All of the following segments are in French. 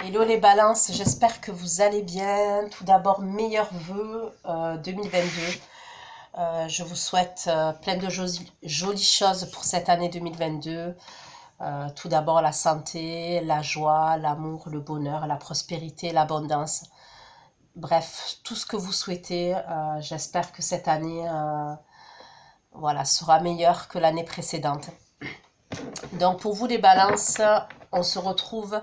Hello les balances, j'espère que vous allez bien. Tout d'abord, meilleurs vœux 2022. Je vous souhaite plein de jolies choses pour cette année 2022. Tout d'abord, la santé, la joie, l'amour, le bonheur, la prospérité, l'abondance. Bref, tout ce que vous souhaitez. J'espère que cette année voilà, sera meilleure que l'année précédente. Donc pour vous les balances, on se retrouve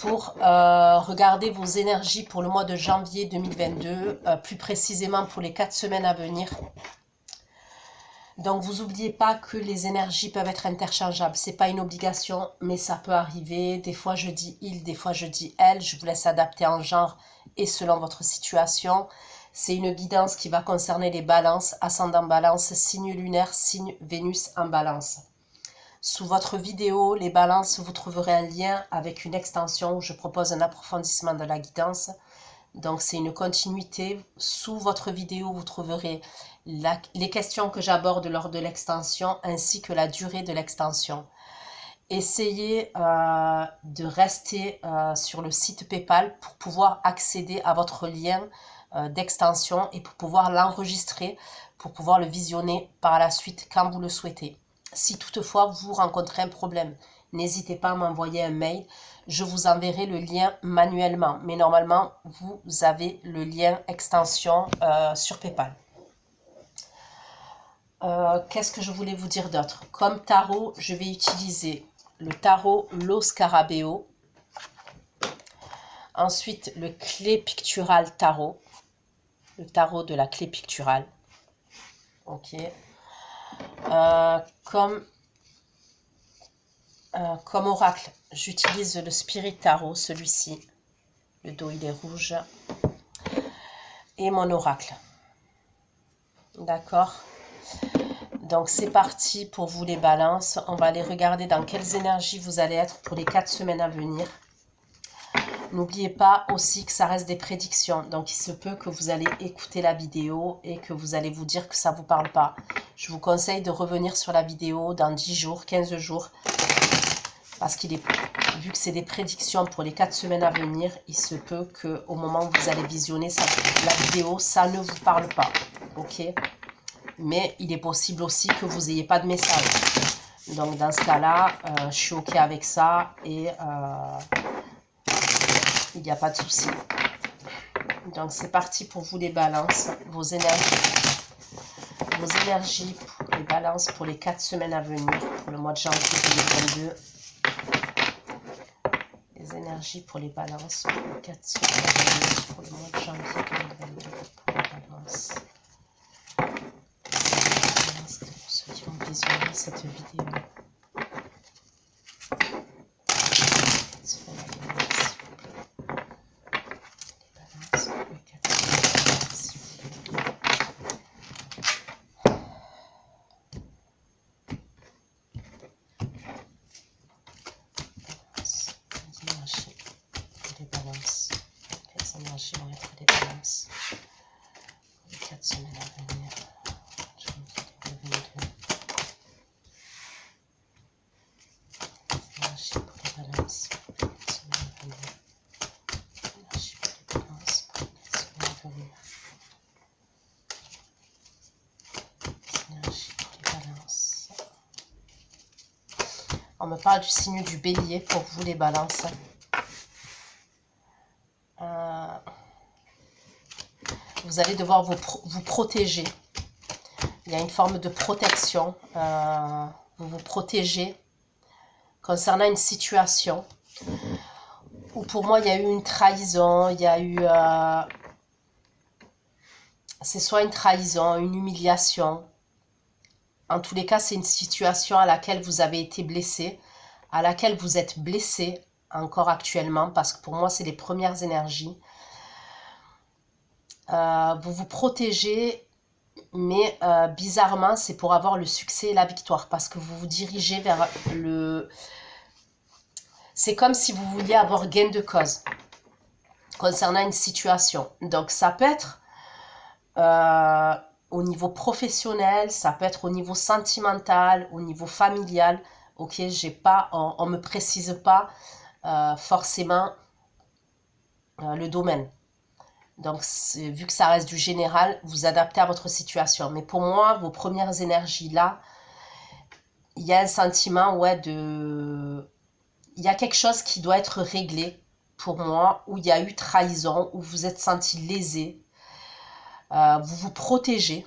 pour regarder vos énergies pour le mois de janvier 2022, plus précisément pour les 4 semaines à venir. Donc vous n'oubliez pas que les énergies peuvent être interchangeables, c'est pas une obligation, mais ça peut arriver. Des fois je dis il, des fois je dis elle, je vous laisse adapter en genre et selon votre situation. C'est une guidance qui va concerner les balances, ascendant balance, signe lunaire, signe Vénus en balance. Sous votre vidéo, les balances, vous trouverez un lien avec une extension où je propose un approfondissement de la guidance. Donc, c'est une continuité. Sous votre vidéo, vous trouverez les questions que j'aborde lors de l'extension ainsi que la durée de l'extension. Essayez de rester sur le site PayPal pour pouvoir accéder à votre lien d'extension et pour pouvoir l'enregistrer, pour pouvoir le visionner par la suite quand vous le souhaitez. Si toutefois vous rencontrez un problème, n'hésitez pas à m'envoyer un mail. Je vous enverrai le lien manuellement. Mais normalement, vous avez le lien extension sur PayPal. Qu'est-ce que je voulais vous dire d'autre? Comme tarot, je vais utiliser le tarot Lo Scarabeo. Ensuite, le clé picturale tarot. Le tarot de la clé picturale. Ok. Comme oracle, j'utilise le Spirit Tarot, celui-ci. Le dos, il est rouge. Et mon oracle. D'accord? Donc, c'est parti pour vous les balances. On va aller regarder dans quelles énergies vous allez être pour les 4 semaines à venir. N'oubliez pas aussi que ça reste des prédictions. Donc, il se peut que vous allez écouter la vidéo et que vous allez vous dire que ça ne vous parle pas. Je vous conseille de revenir sur la vidéo dans 10 jours, 15 jours. Parce qu'il est, vu que c'est des prédictions pour les 4 semaines à venir, il se peut qu'au moment où vous allez visionner la vidéo, ça ne vous parle pas. Ok? Mais il est possible aussi que vous n'ayez pas de message. Donc dans ce cas-là, je suis ok avec ça et il n'y a pas de souci. Donc c'est parti pour vous les balances, vos énergies. Vos énergies pour les balances pour les 4 semaines à venir, pour le mois de janvier 2022. Les énergies pour les balances pour les 4 semaines à venir, pour le mois de janvier 2022, pour les balances. Pour ceux qui ont visionné cette vidéo. Les énergies vont être les balances pour les 4 semaines à venir. Janvier 2022. Les énergies pour les balances pour les 4 semaines à venir. Les énergies pour les balances pour les 4 semaines à venir. Les énergies pour les balances. On me parle du signe du bélier pour vous les balances. Vous allez devoir vous protéger. Il y a une forme de protection. Vous vous protégez concernant une situation où pour moi il y a eu une trahison. Il y a eu... c'est soit une trahison, une humiliation. En tous les cas, c'est une situation à laquelle vous avez été blessé, à laquelle vous êtes blessé encore actuellement, parce que pour moi, c'est les premières énergies. Vous vous protégez, mais bizarrement, c'est pour avoir le succès et la victoire, parce que vous vous dirigez vers le... C'est comme si vous vouliez avoir gain de cause concernant une situation. Donc, ça peut être au niveau professionnel, ça peut être au niveau sentimental, au niveau familial. Ok, j'ai pas, on me précise pas forcément le domaine. Donc, vu que ça reste du général, vous adaptez à votre situation. Mais pour moi, vos premières énergies là, il y a un sentiment, ouais, de... Il y a quelque chose qui doit être réglé pour moi, où il y a eu trahison, où vous êtes senti lésé. Vous vous protégez.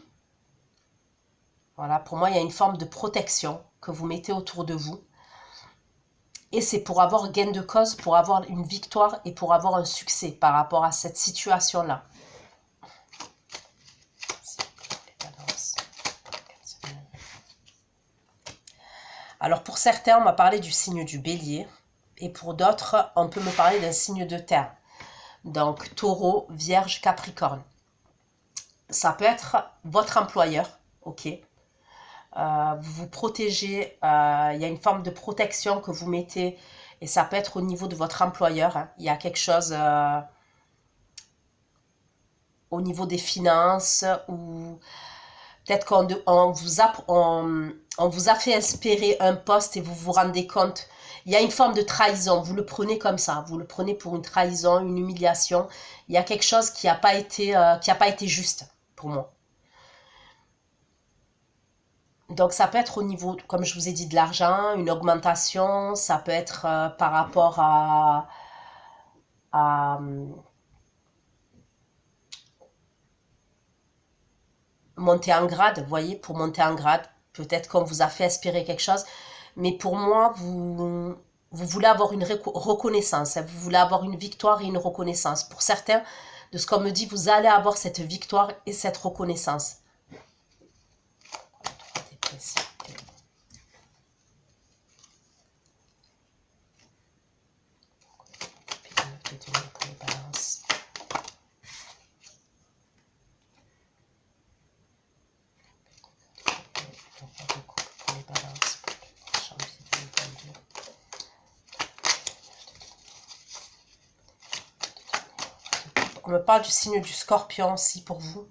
Voilà, pour moi, il y a une forme de protection que vous mettez autour de vous. Et c'est pour avoir gain de cause, pour avoir une victoire et pour avoir un succès par rapport à cette situation-là. Alors pour certains, on m'a parlé du signe du bélier. Et pour d'autres, on peut me parler d'un signe de terre. Donc taureau, vierge, capricorne. Ça peut être votre employeur, ok. Vous vous protégez, il y a une forme de protection que vous mettez. Et ça peut être au niveau de votre employeur. Hein. Il y a quelque chose au niveau des finances ou peut-être qu'on vous a fait espérer un poste et vous vous rendez compte. Il y a une forme de trahison. Vous le prenez comme ça. Vous le prenez pour une trahison, une humiliation. Il y a quelque chose qui n'a pas été juste pour moi. Donc ça peut être au niveau, comme je vous ai dit, de l'argent, une augmentation. Ça peut être par rapport à monter en grade, vous voyez, pour monter en grade. Peut-être qu'on vous a fait espérer quelque chose. Mais pour moi, vous voulez avoir une reconnaissance. Vous voulez avoir une victoire et une reconnaissance. Pour certains, de ce qu'on me dit, vous allez avoir cette victoire et cette reconnaissance. On me parle du signe du scorpion aussi pour vous.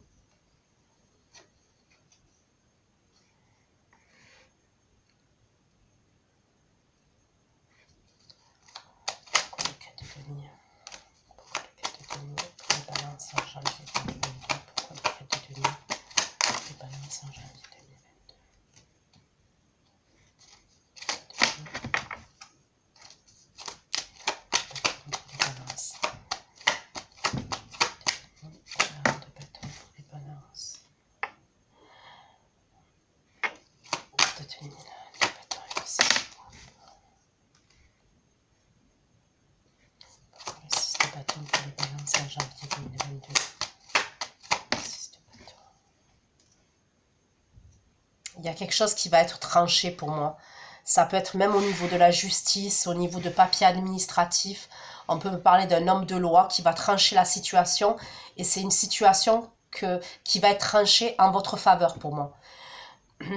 Il y a quelque chose qui va être tranché pour moi. Ça peut être même au niveau de la justice, au niveau de papiers administratifs. On peut me parler d'un homme de loi qui va trancher la situation. Et c'est une situation qui va être tranchée en votre faveur pour moi.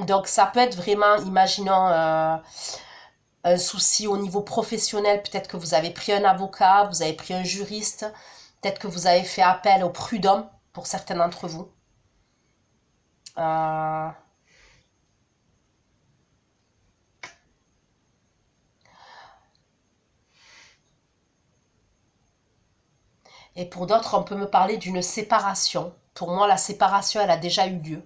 Donc ça peut être vraiment, imaginons un souci au niveau professionnel. Peut-être que vous avez pris un avocat, vous avez pris un juriste. Peut-être que vous avez fait appel au prud'homme pour certains d'entre vous. Et pour d'autres, on peut me parler d'une séparation. Pour moi, la séparation, elle a déjà eu lieu.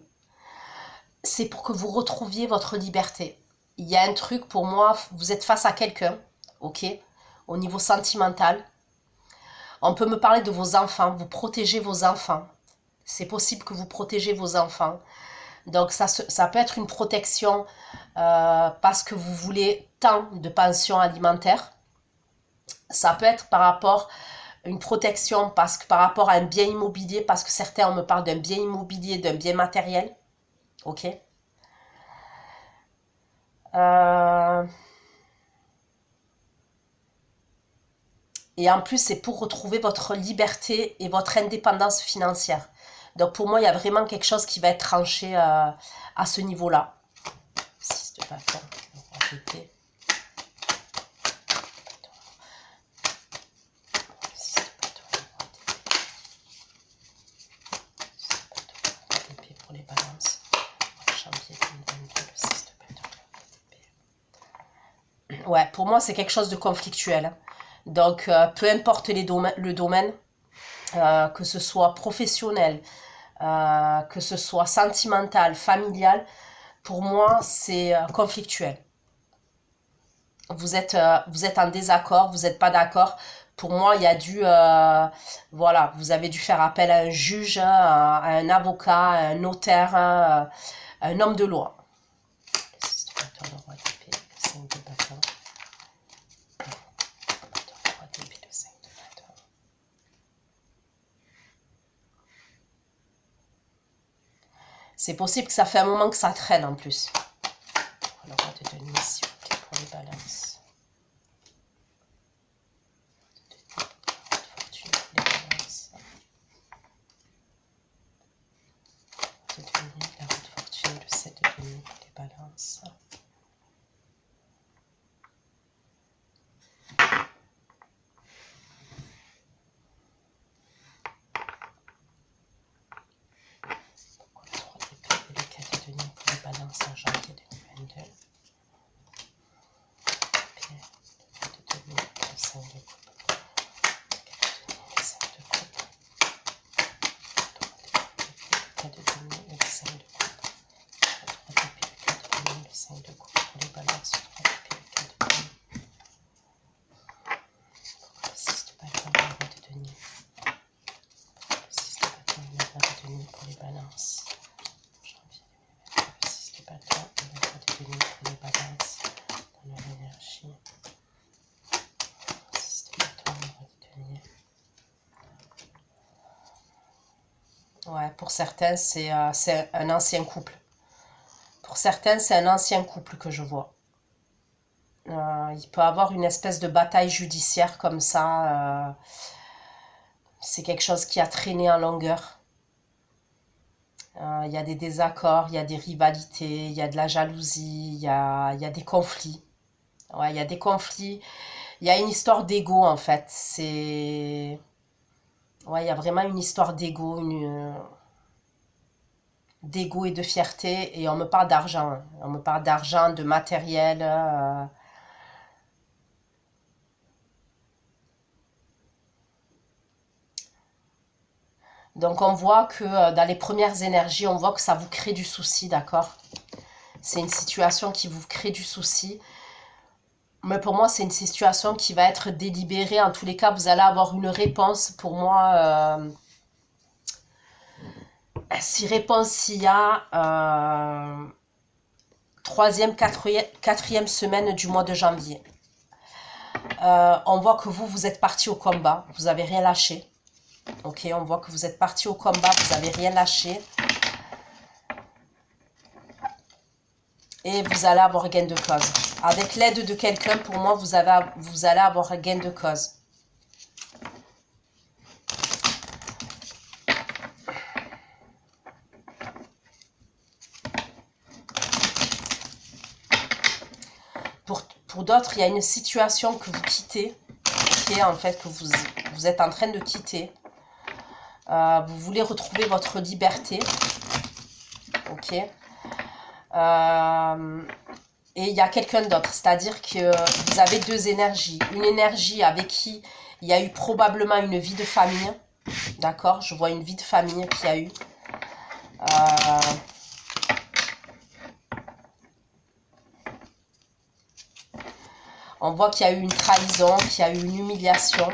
C'est pour que vous retrouviez votre liberté. Il y a un truc, pour moi, vous êtes face à quelqu'un, ok, au niveau sentimental. On peut me parler de vos enfants, vous protégez vos enfants. C'est possible que vous protégez vos enfants. Donc ça peut être une protection parce que vous voulez tant de pension alimentaire. Ça peut être par rapport à une protection par rapport à un bien immobilier, parce que certains on me parle d'un bien immobilier, d'un bien matériel. Ok. Et en plus, c'est pour retrouver votre liberté et votre indépendance financière. Donc pour moi, il y a vraiment quelque chose qui va être tranché à ce niveau-là. 6 de bâton, on va répéter. Pour les balances. Janvier 2022, le 6 de bâton. Ouais, pour moi, c'est quelque chose de conflictuel. Donc, peu importe le domaine, que ce soit professionnel, que ce soit sentimental, familial, pour moi, c'est conflictuel. Vous êtes en désaccord, vous n'êtes pas d'accord. Pour moi, il y a dû, voilà, vous avez dû faire appel à un juge, à un avocat, à un notaire, à un homme de loi. C'est possible que ça fait un moment que ça traîne en plus. Le roi de denier, s'il vous plaît, pour les balances. La roue de fortune, le 7 de denier pour les balances. Le 3 d'épée et le 4 de denier pour les balances en janvier 2022. Puis le 2 de denier, le 5 de coupe. Le 5 de coupe. Le 4 de denier et le 5 de coupe. Le 3 d'épée, le 4 de denier, le 5 de coupe pour les balances. Le 3 d'épée, le 4 de denier. Le 6 de bâton, le roi de denier. Le 6 de bâton, le roi de denier pour les balances. Janvier 2022, le 6 de bâton et le roi de denier pour les balances dans leur énergie. Le 6 de bâton, le roi de denier. Ouais, pour certains, c'est un ancien couple. Pour certains, c'est un ancien couple que je vois. Il peut avoir une espèce de bataille judiciaire comme ça. C'est quelque chose qui a traîné en longueur. Il y a des désaccords, il y a des rivalités, il y a de la jalousie, il y a des conflits. Ouais, il y a des conflits. Il y a une histoire d'ego en fait. Ouais, il y a vraiment une histoire d'ego, d'ego et de fierté. Et on me parle d'argent. Hein. On me parle d'argent, de matériel. Donc on voit que dans les premières énergies, on voit que ça vous crée du souci, d'accord? C'est une situation qui vous crée du souci. Mais pour moi, c'est une situation qui va être délibérée. En tous les cas, vous allez avoir une réponse. Pour moi, si réponse il y a, troisième, quatrième semaine du mois de janvier. On voit que vous êtes parti au combat. Vous n'avez rien lâché. Ok, on voit que vous êtes parti au combat. Vous n'avez rien lâché. Et vous allez avoir gain de cause. Avec l'aide de quelqu'un, pour moi, vous allez avoir gain de cause. Pour d'autres, il y a une situation que vous quittez, qui est en fait que vous êtes en train de quitter. Vous voulez retrouver votre liberté. Ok. Et il y a quelqu'un d'autre, c'est-à-dire que vous avez deux énergies. Une énergie avec qui il y a eu probablement une vie de famille. D'accord? Je vois une vie de famille qu'il y a eu. On voit qu'il y a eu une trahison, qu'il y a eu une humiliation.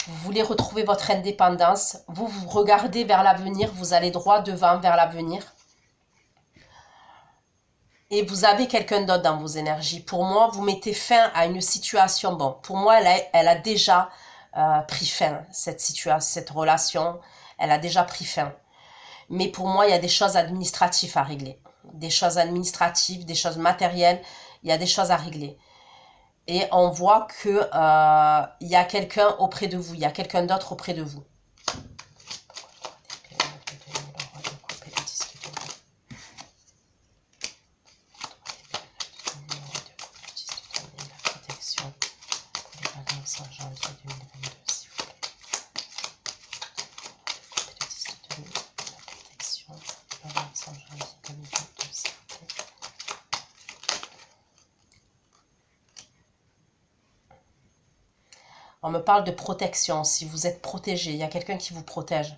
Vous voulez retrouver votre indépendance. Vous regardez vers l'avenir, vous allez droit devant vers l'avenir. Et vous avez quelqu'un d'autre dans vos énergies. Pour moi, vous mettez fin à une situation. Bon, pour moi, elle a déjà pris fin, cette situation, cette relation. Elle a déjà pris fin. Mais pour moi, il y a des choses administratives à régler. Des choses administratives, des choses matérielles. Il y a des choses à régler. Et on voit que il y a quelqu'un auprès de vous. Il y a quelqu'un d'autre auprès de vous. En janvier 2022, s'il vous plaît. La protection, balance en janvier 2022, s'il vous plaît. On me parle de protection, si vous êtes protégé, il y a quelqu'un qui vous protège.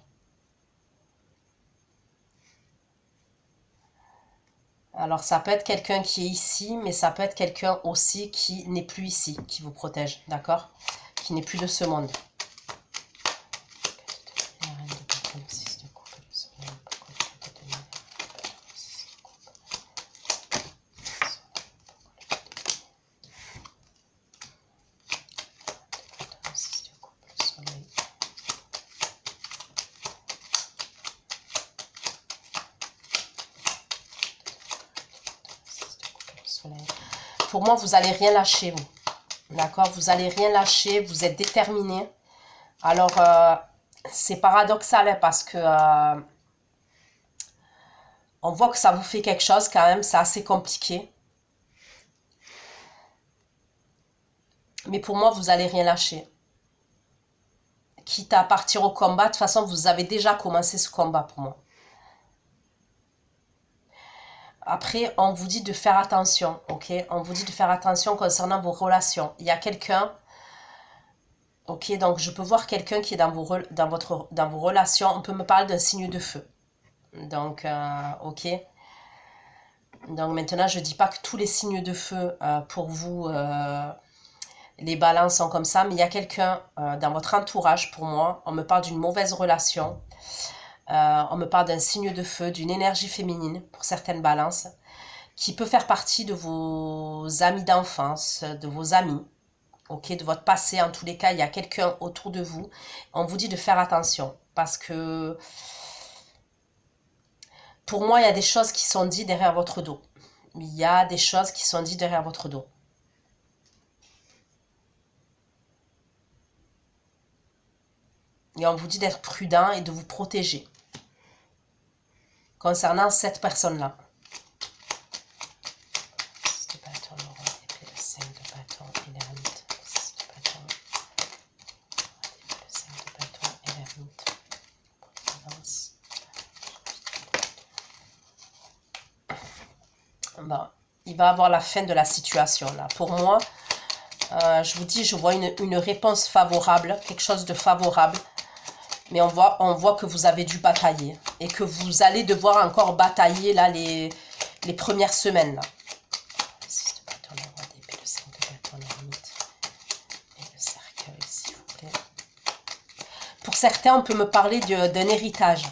Alors, ça peut être quelqu'un qui est ici, mais ça peut être quelqu'un aussi qui n'est plus ici, qui vous protège, d'accord? Qui n'est plus de ce monde. Pour moi, vous n'allez rien lâcher, vous. D'accord? Vous n'allez rien lâcher, vous êtes déterminé. Alors, c'est paradoxal, hein, parce que on voit que ça vous fait quelque chose quand même, c'est assez compliqué. Mais pour moi, vous n'allez rien lâcher. Quitte à partir au combat, de toute façon, vous avez déjà commencé ce combat pour moi. Après, on vous dit de faire attention, ok? On vous dit de faire attention concernant vos relations. Il y a quelqu'un, ok? Donc, je peux voir quelqu'un qui est dans vos relations. On peut me parler d'un signe de feu. Donc, ok? Donc, maintenant, je ne dis pas que tous les signes de feu, pour vous, les balances sont comme ça. Mais il y a quelqu'un dans votre entourage, pour moi. On me parle d'une mauvaise relation. On me parle d'un signe de feu, d'une énergie féminine pour certaines balances, qui peut faire partie de vos amis d'enfance, de vos amis, ok, de votre passé. En tous les cas, il y a quelqu'un autour de vous. On vous dit de faire attention parce que pour moi, il y a des choses qui sont dites derrière votre dos. Il y a des choses qui sont dites derrière votre dos. Et on vous dit d'être prudent et de vous protéger concernant cette personne-là. Bon, il va avoir la fin de la situation là. Pour moi, je vous dis, je vois une réponse favorable, quelque chose de favorable. Mais on voit que vous avez dû batailler. Et que vous allez devoir encore batailler là les premières semaines. Là. Pour certains, on peut me parler d'un héritage.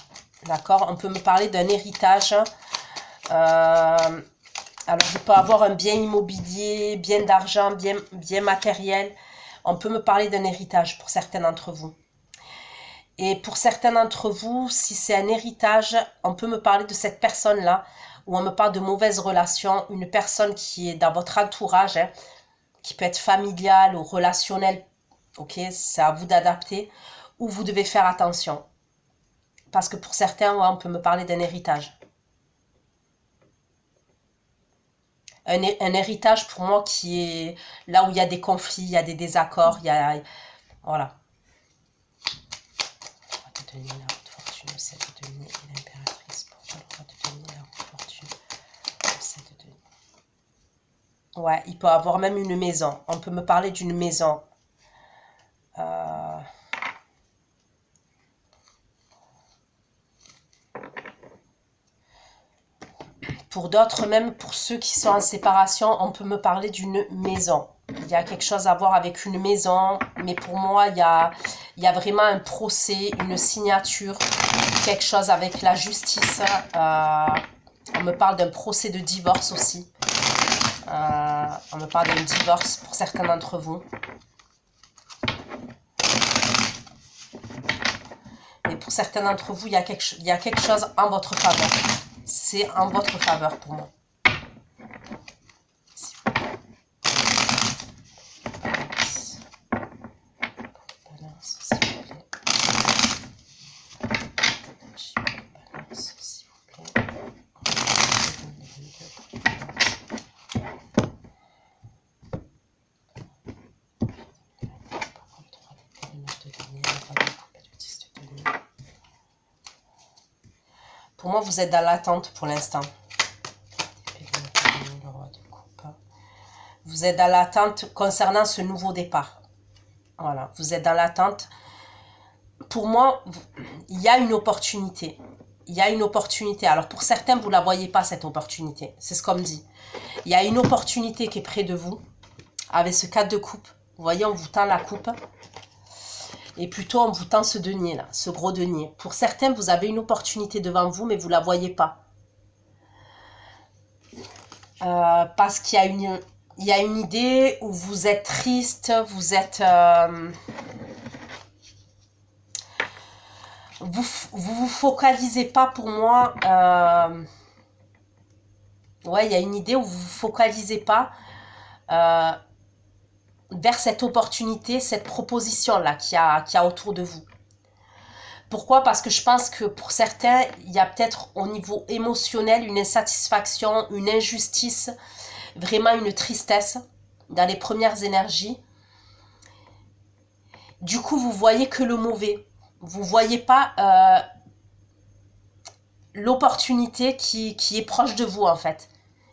D'accord? On peut me parler d'un héritage. Alors, je peux avoir un bien immobilier, bien d'argent, bien matériel. On peut me parler d'un héritage pour certains d'entre vous. Et pour certains d'entre vous, si c'est un héritage, on peut me parler de cette personne-là, où on me parle de mauvaises relations, une personne qui est dans votre entourage, hein, qui peut être familiale ou relationnelle, ok, c'est à vous d'adapter, où vous devez faire attention. Parce que pour certains, ouais, on peut me parler d'un héritage. Un héritage pour moi qui est là où il y a des conflits, il y a des désaccords, il y a... Voilà. Donner la haute fortune, le 7 de denier et l'impératrice. Pourquoi le roi de denier, la haute fortune, le 7 de denier. Ouais, il peut avoir même une maison. On peut me parler d'une maison. Pour d'autres, même pour ceux qui sont en séparation, on peut me parler d'une maison. Il y a quelque chose à voir avec une maison, mais pour moi, il y a vraiment un procès, une signature, quelque chose avec la justice. On me parle d'un procès de divorce aussi. On me parle d'un divorce pour certains d'entre vous. Mais pour certains d'entre vous, il y a quelque chose en votre faveur. C'est en votre faveur pour moi. Pour moi, vous êtes dans l'attente pour l'instant. Vous êtes dans l'attente concernant ce nouveau départ. Voilà, vous êtes dans l'attente. Pour moi, il y a une opportunité. Il y a une opportunité. Alors, pour certains, vous ne la voyez pas, cette opportunité. C'est ce qu'on me dit. Il y a une opportunité qui est près de vous, avec ce 4 de coupe. Vous voyez, on vous tend la coupe. Et plutôt, on vous tend ce denier, là, ce gros denier. Pour certains, vous avez une opportunité devant vous, mais vous ne la voyez pas. Parce qu'il y a une idée où vous êtes triste, vous êtes... vous focalisez pas, pour moi... ouais, il y a une idée où vous vous focalisez pas vers cette opportunité, cette proposition-là qu'il y a autour de vous. Pourquoi? Parce que je pense que pour certains, il y a peut-être au niveau émotionnel une insatisfaction, une injustice, vraiment une tristesse dans les premières énergies. Du coup, vous voyez que le mauvais. Vous ne voyez pas l'opportunité qui est proche de vous, en fait.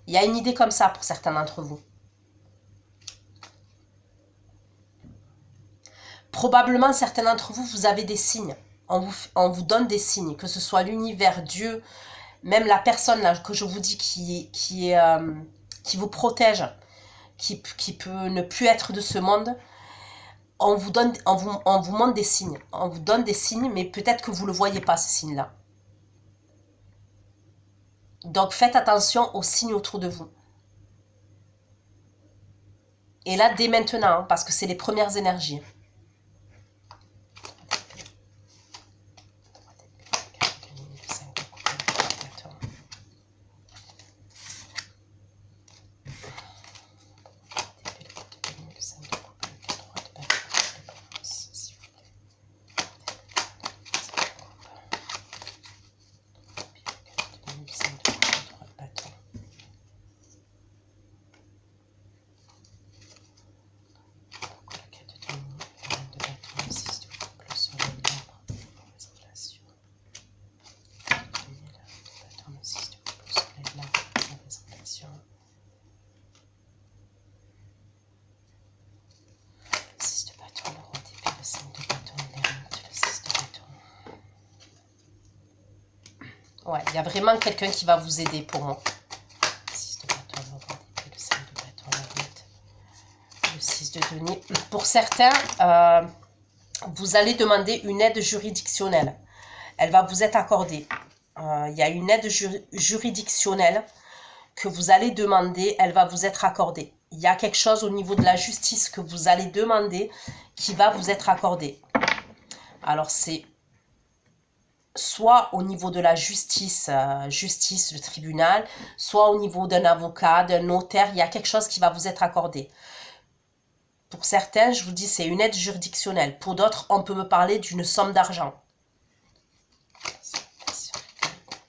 Il y a une idée comme ça pour certains d'entre vous. Probablement, certains d'entre vous, vous avez des signes. On vous donne des signes, que ce soit l'univers, Dieu, même la personne là, que je vous dis qui vous protège, qui peut ne plus être de ce monde. On vous montre des signes. On vous donne des signes, mais peut-être que vous ne le voyez pas, ces signes-là. Donc, faites attention aux signes autour de vous. Et là, dès maintenant, hein, parce que c'est les premières énergies. Ouais, il y a vraiment quelqu'un qui va vous aider pour moi. 6 de bâton, le roi d'épée, le 5 de bâton, la 8, le 6 de denier. Pour certains, vous allez demander une aide juridictionnelle. Elle va vous être accordée. Il y a une aide juridictionnelle que vous allez demander, elle va vous être accordée. Il y a quelque chose au niveau de la justice que vous allez demander qui va vous être accordé. Alors, c'est soit au niveau de la justice, le tribunal, soit au niveau d'un avocat, d'un notaire, il y a quelque chose qui va vous être accordé. Pour certains, je vous dis, c'est une aide juridictionnelle. Pour d'autres, on peut me parler d'une somme d'argent.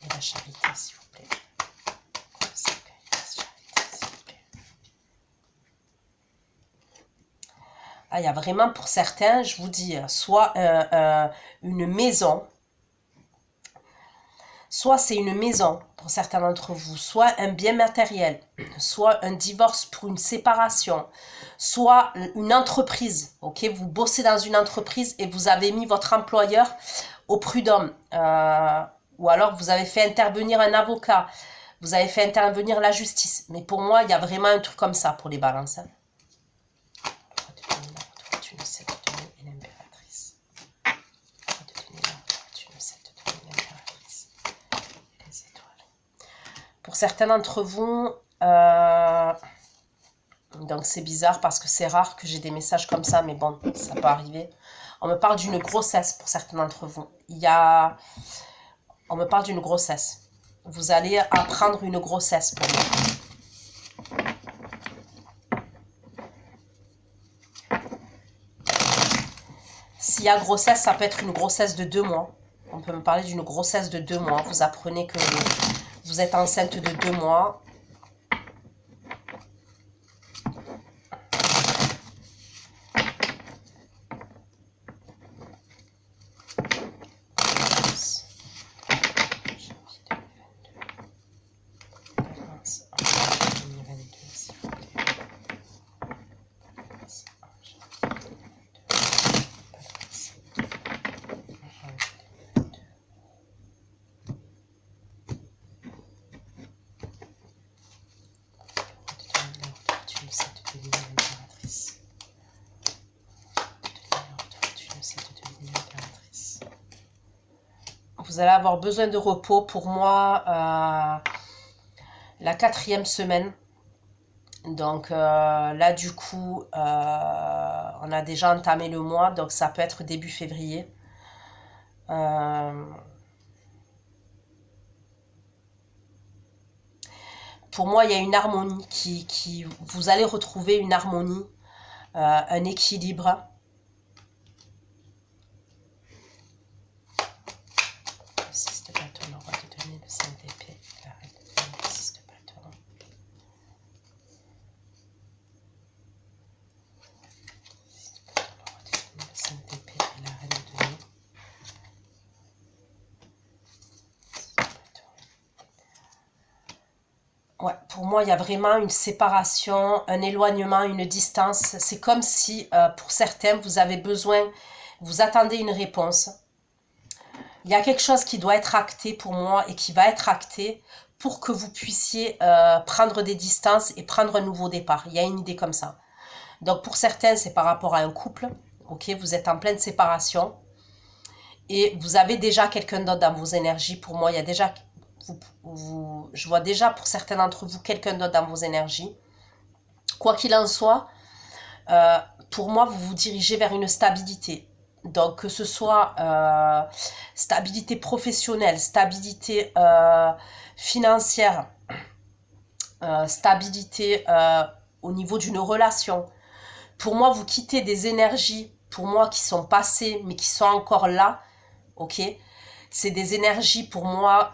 Et la charité, s'il vous plaît. Ah, il y a vraiment pour certains, je vous dis, soit une maison, soit c'est une maison pour certains d'entre vous, soit un bien matériel, soit un divorce pour une séparation, soit une entreprise. Ok, vous bossez dans une entreprise et vous avez mis votre employeur au prud'homme. Ou alors vous avez fait intervenir un avocat, vous avez fait intervenir la justice. Mais pour moi, il y a vraiment un truc comme ça pour les balances. Hein. Pour certains d'entre vous, donc c'est bizarre parce que c'est rare que j'ai des messages comme ça, mais bon, ça peut arriver. On me parle d'une grossesse pour certains d'entre vous. On me parle d'une grossesse. Vous allez apprendre une grossesse pour moi. S'il y a grossesse, ça peut être une grossesse de 2 mois. On peut me parler d'une grossesse de 2 mois. Vous apprenez que vous êtes enceinte de 2 mois. vous allez avoir besoin de repos. Pour moi, la 4e semaine. Donc là, du coup, on a déjà entamé le mois, donc ça peut être début février. Pour moi, il y a une harmonie vous allez retrouver une harmonie, un équilibre. Ouais, pour moi, il y a vraiment une séparation, un éloignement, une distance. C'est comme si, pour certains, vous avez besoin, vous attendez une réponse. Il y a quelque chose qui doit être acté pour moi et qui va être acté pour que vous puissiez prendre des distances et prendre un nouveau départ. Il y a une idée comme ça. Donc, pour certains, c'est par rapport à un couple. Ok, vous êtes en pleine séparation et vous avez déjà quelqu'un d'autre dans vos énergies. Pour moi, il y a déjà... je vois déjà pour certains d'entre vous quelqu'un d'autre dans vos énergies. Quoi qu'il en soit, pour moi, vous vous dirigez vers une stabilité. Donc, que ce soit stabilité professionnelle, stabilité financière, stabilité au niveau d'une relation. Pour moi, vous quittez des énergies, pour moi, qui sont passées, mais qui sont encore là, ok? C'est des énergies, pour moi,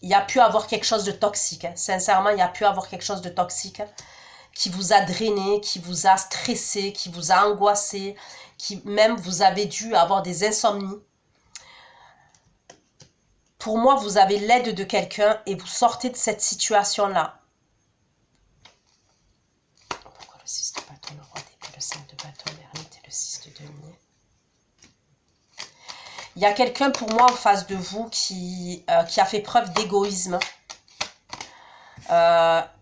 il y a pu avoir quelque chose de toxique. Hein. Sincèrement, il y a pu avoir quelque chose de toxique qui vous a drainé, qui vous a stressé, qui vous a angoissé, qui même vous avez dû avoir des insomnies. Pour moi, vous avez l'aide de quelqu'un et vous sortez de cette situation-là. Pourquoi le 6 de bâton, le roi d'épée, le 5 de bâton, l'ermite et le 6 de denier? Il y a quelqu'un pour moi en face de vous qui a fait preuve d'égoïsme.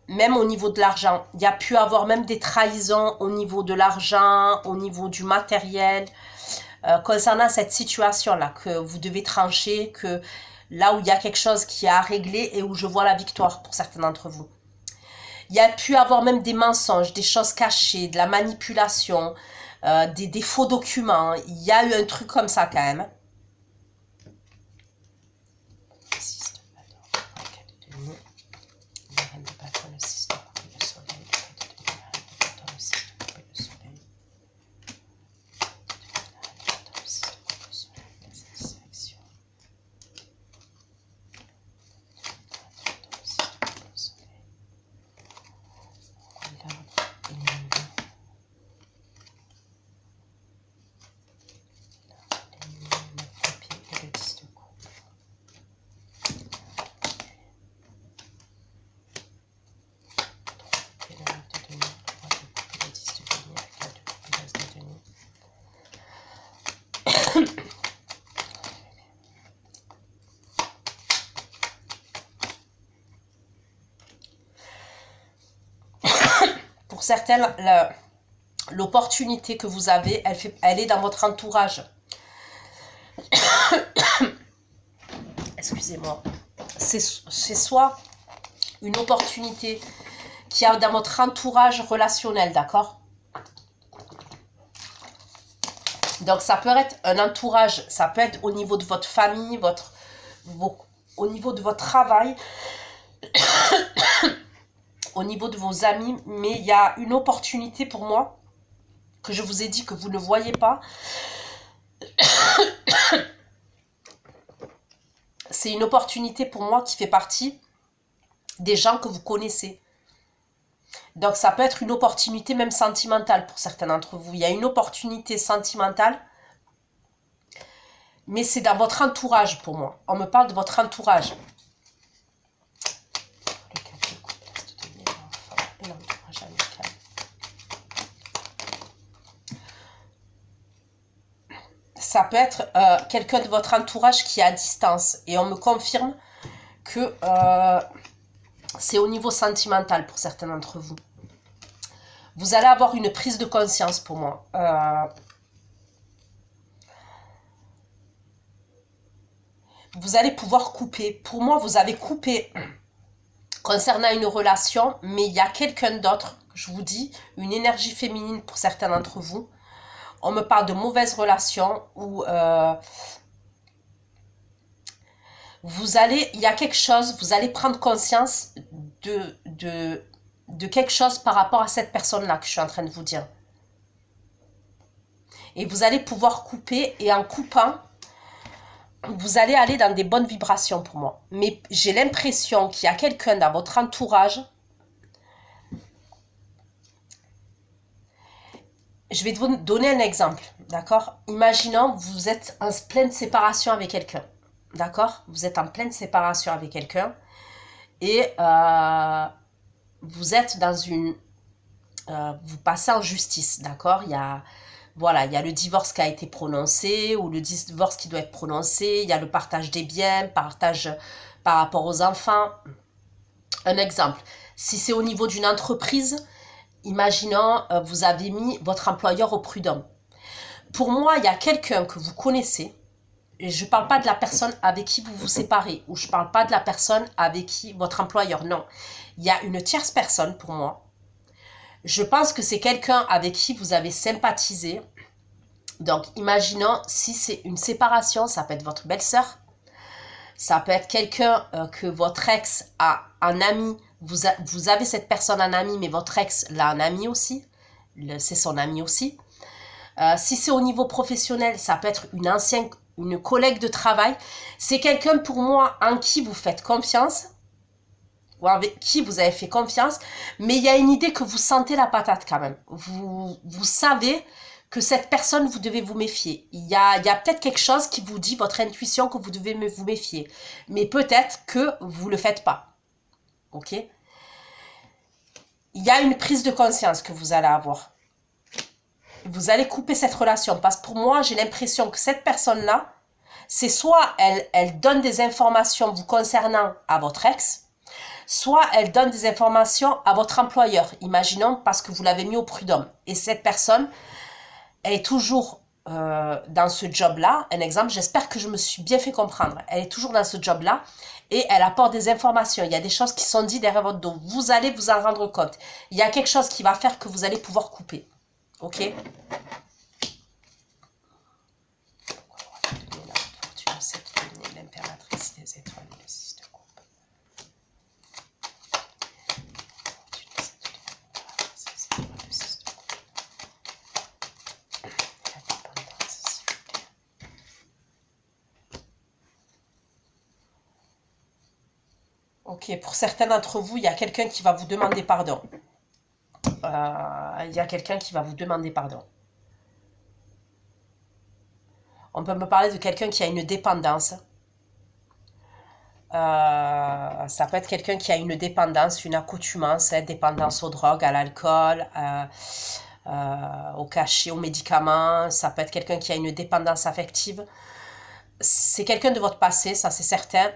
Même au niveau de l'argent. Il y a pu avoir même des trahisons au niveau de l'argent, au niveau du matériel. Concernant cette situation-là, que vous devez trancher, que là où il y a quelque chose qui est à régler et où je vois la victoire pour certains d'entre vous. Il y a pu avoir même des mensonges, des choses cachées, de la manipulation, des faux documents. Il y a eu un truc comme ça quand même. Pour certaines, l'opportunité que vous avez, elle est dans votre entourage. Excusez-moi. C'est soit une opportunité qui est dans votre entourage relationnel, d'accord? Donc, ça peut être un entourage, ça peut être au niveau de votre famille, au niveau de votre travail, au niveau de vos amis, mais il y a une opportunité pour moi, que je vous ai dit que vous ne voyez pas. C'est une opportunité pour moi qui fait partie des gens que vous connaissez. Donc, ça peut être une opportunité même sentimentale pour certains d'entre vous. Il y a une opportunité sentimentale, mais c'est dans votre entourage pour moi. On me parle de votre entourage. Ça peut être quelqu'un de votre entourage qui est à distance. Et on me confirme que c'est au niveau sentimental pour certains d'entre vous. Vous allez avoir une prise de conscience pour moi. vous allez pouvoir couper. Pour moi, vous avez coupé concernant une relation, mais il y a quelqu'un d'autre, je vous dis, une énergie féminine pour certains d'entre vous. On me parle de mauvaises relations où il y a quelque chose, vous allez prendre conscience de quelque chose par rapport à cette personne-là que je suis en train de vous dire. Et vous allez pouvoir couper, et en coupant, vous allez aller dans des bonnes vibrations pour moi. Mais j'ai l'impression qu'il y a quelqu'un dans votre entourage. Je vais vous donner un exemple, d'accord? Imaginons, vous êtes en pleine séparation avec quelqu'un, d'accord? Vous êtes en pleine séparation avec quelqu'un et vous êtes dans une... vous passez en justice, d'accord? Voilà, il y a le divorce qui a été prononcé ou le divorce qui doit être prononcé. Il y a le partage des biens, partage par rapport aux enfants. Un exemple, si c'est au niveau d'une entreprise, imaginons, vous avez mis votre employeur au prud'homme. Pour moi, il y a quelqu'un que vous connaissez, et je ne parle pas de la personne avec qui vous vous séparez, ou je ne parle pas de la personne avec qui votre employeur, non. Il y a une tierce personne pour moi. Je pense que c'est quelqu'un avec qui vous avez sympathisé. Donc, imaginons, si c'est une séparation, ça peut être votre belle-sœur, ça peut être quelqu'un que votre ex a un ami, vous avez cette personne en ami, mais votre ex l'a un ami aussi, c'est son ami aussi. Si c'est au niveau professionnel, ça peut être une collègue de travail. C'est quelqu'un pour moi en qui vous faites confiance, ou avec qui vous avez fait confiance, mais il y a une idée que vous sentez la patate quand même. Vous savez que cette personne, vous devez vous méfier. Il y a peut-être quelque chose qui vous dit, votre intuition, que vous devez vous méfier. Mais peut-être que vous ne le faites pas. Ok? Il y a une prise de conscience que vous allez avoir. Vous allez couper cette relation. Parce que pour moi, j'ai l'impression que cette personne-là, c'est soit elle donne des informations vous concernant à votre ex, soit elle donne des informations à votre employeur. Imaginons parce que vous l'avez mis au prud'homme. Et cette personne, elle est toujours dans ce job-là. Un exemple, j'espère que je me suis bien fait comprendre. Elle est toujours dans ce job-là et elle apporte des informations. Il y a des choses qui sont dites derrière votre dos. Vous allez vous en rendre compte. Il y a quelque chose qui va faire que vous allez pouvoir couper. Ok? L'impératrice des étoiles, le 6 de coupe. Ok, pour certains d'entre vous, il y a quelqu'un qui va vous demander pardon. Il y a quelqu'un qui va vous demander pardon. On peut me parler de quelqu'un qui a une dépendance. Ça peut être quelqu'un qui a une dépendance, une accoutumance, dépendance aux drogues, à l'alcool, au cachet, aux médicaments. Ça peut être quelqu'un qui a une dépendance affective. C'est quelqu'un de votre passé, ça c'est certain.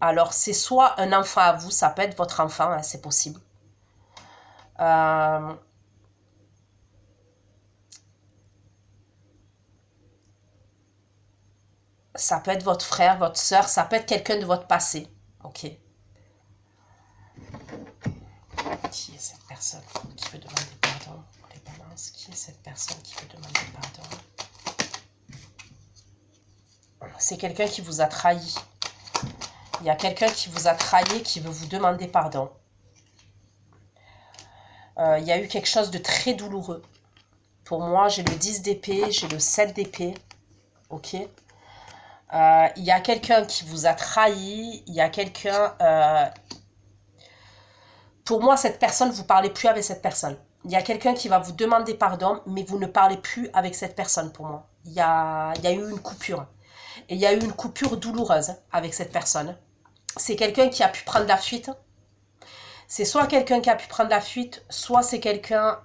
Alors, c'est soit un enfant à vous, ça peut être votre enfant, hein, c'est possible. Ça peut être votre frère, votre soeur, ça peut être quelqu'un de votre passé. Ok. Qui est cette personne qui veut demander pardon pour les balances? Qui est cette personne qui veut demander pardon? C'est quelqu'un qui vous a trahi. Il y a quelqu'un qui vous a trahi et qui veut vous demander pardon. Il y a eu quelque chose de très douloureux. Pour moi, j'ai le 10 d'épée, j'ai le 7 d'épée. Ok. Il y a quelqu'un qui vous a trahi. Il y a quelqu'un... pour moi, cette personne, vous ne parlez plus avec cette personne. Il y a quelqu'un qui va vous demander pardon, mais vous ne parlez plus avec cette personne pour moi. Il y a eu une coupure. Et il y a eu une coupure douloureuse avec cette personne. C'est quelqu'un qui a pu prendre la fuite. C'est soit quelqu'un qui a pu prendre la fuite, soit c'est quelqu'un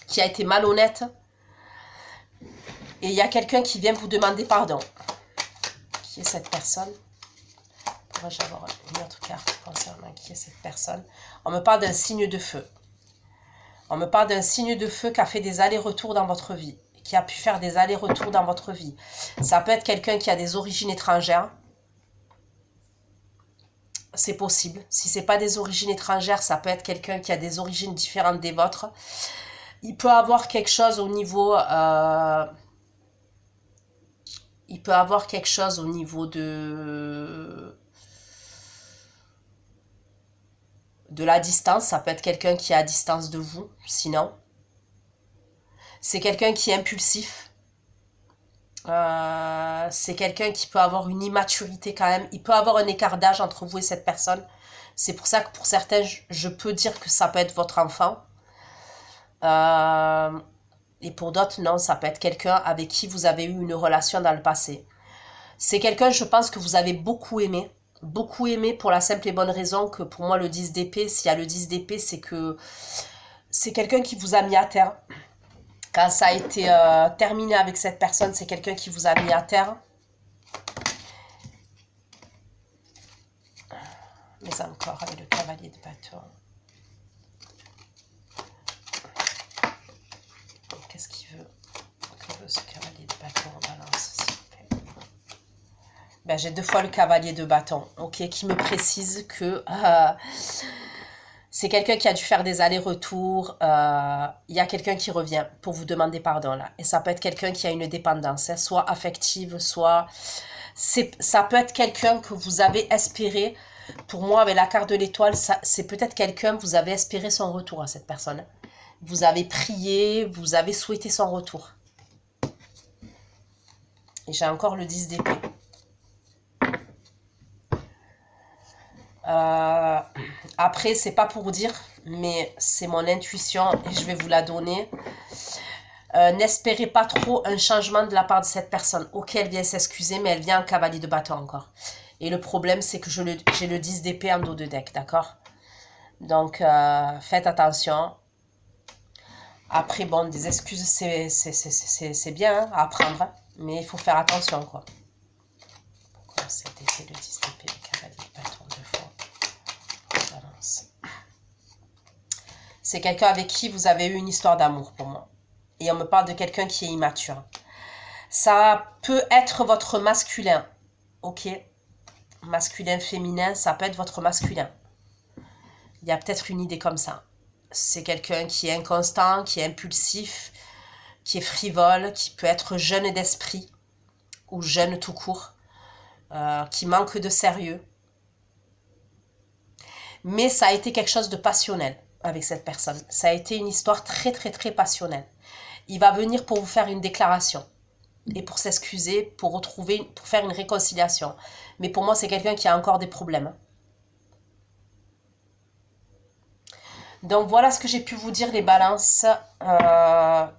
qui a été malhonnête. Et il y a quelqu'un qui vient vous demander pardon. Qui est cette personne? Pourrais-je avoir une autre carte concernant qui est cette personne? On me parle d'un signe de feu. On me parle d'un signe de feu qui a fait des allers-retours dans votre vie. qui a pu faire des allers-retours dans votre vie. Ça peut être quelqu'un qui a des origines étrangères. C'est possible. Si ce n'est pas des origines étrangères, ça peut être quelqu'un qui a des origines différentes des vôtres. Il peut avoir quelque chose au niveau... il peut avoir quelque chose au niveau de la distance. Ça peut être quelqu'un qui est à distance de vous, sinon. C'est quelqu'un qui est impulsif. C'est quelqu'un qui peut avoir une immaturité quand même. Il peut avoir un écart d'âge entre vous et cette personne. C'est pour ça que pour certains, je peux dire que ça peut être votre enfant. Et pour d'autres, non, ça peut être quelqu'un avec qui vous avez eu une relation dans le passé. C'est quelqu'un, je pense, que vous avez beaucoup aimé. Beaucoup aimé pour la simple et bonne raison que pour moi, le 10 d'épée, s'il y a le 10 d'épée, c'est que c'est quelqu'un qui vous a mis à terre. Quand ça a été terminé avec cette personne, c'est quelqu'un qui vous a mis à terre. Mais encore avec le cavalier de bâton. Qu'est-ce qu'il veut? Que veut ce cavalier de bâton en balance, s'il vous plaît? Ben, j'ai 2 fois le cavalier de bâton, ok, qui me précise que... c'est quelqu'un qui a dû faire des allers-retours. Il y a quelqu'un qui revient pour vous demander pardon là. Et ça peut être quelqu'un qui a une dépendance, hein, soit affective, soit... Ça peut être quelqu'un que vous avez espéré. Pour moi, avec la carte de l'étoile, c'est peut-être quelqu'un, vous avez espéré son retour à cette personne. Vous avez prié, vous avez souhaité son retour. Et j'ai encore le 10 d'épée. Après, c'est pas pour dire, mais c'est mon intuition et je vais vous la donner. N'espérez pas trop un changement de la part de cette personne. Ok, elle vient s'excuser, mais elle vient en cavalier de bâton encore. Et le problème, c'est que j'ai le 10 d'épée en dos de deck, d'accord? Donc, faites attention. Après, bon, des excuses, c'est bien hein, à apprendre, hein, mais il faut faire attention, quoi. Pourquoi c'était le 10 d'épée, le cavalier de bâton 2 fois? C'est quelqu'un avec qui vous avez eu une histoire d'amour pour moi. Et on me parle de quelqu'un qui est immature. Ça peut être votre masculin. Ok. Masculin, féminin, ça peut être votre masculin. Il y a peut-être une idée comme ça. C'est quelqu'un qui est inconstant, qui est impulsif, qui est frivole, qui peut être jeune d'esprit ou jeune tout court, qui manque de sérieux. Mais ça a été quelque chose de passionnel avec cette personne. Ça a été une histoire très, très, très passionnelle. Il va venir pour vous faire une déclaration et pour s'excuser, pour retrouver, pour faire une réconciliation. Mais pour moi, c'est quelqu'un qui a encore des problèmes. Donc, voilà ce que j'ai pu vous dire, les balances,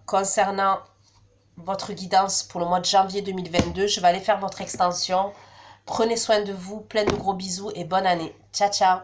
concernant votre guidance pour le mois de janvier 2022. Je vais aller faire votre extension. Prenez soin de vous, plein de gros bisous et bonne année. Ciao, ciao.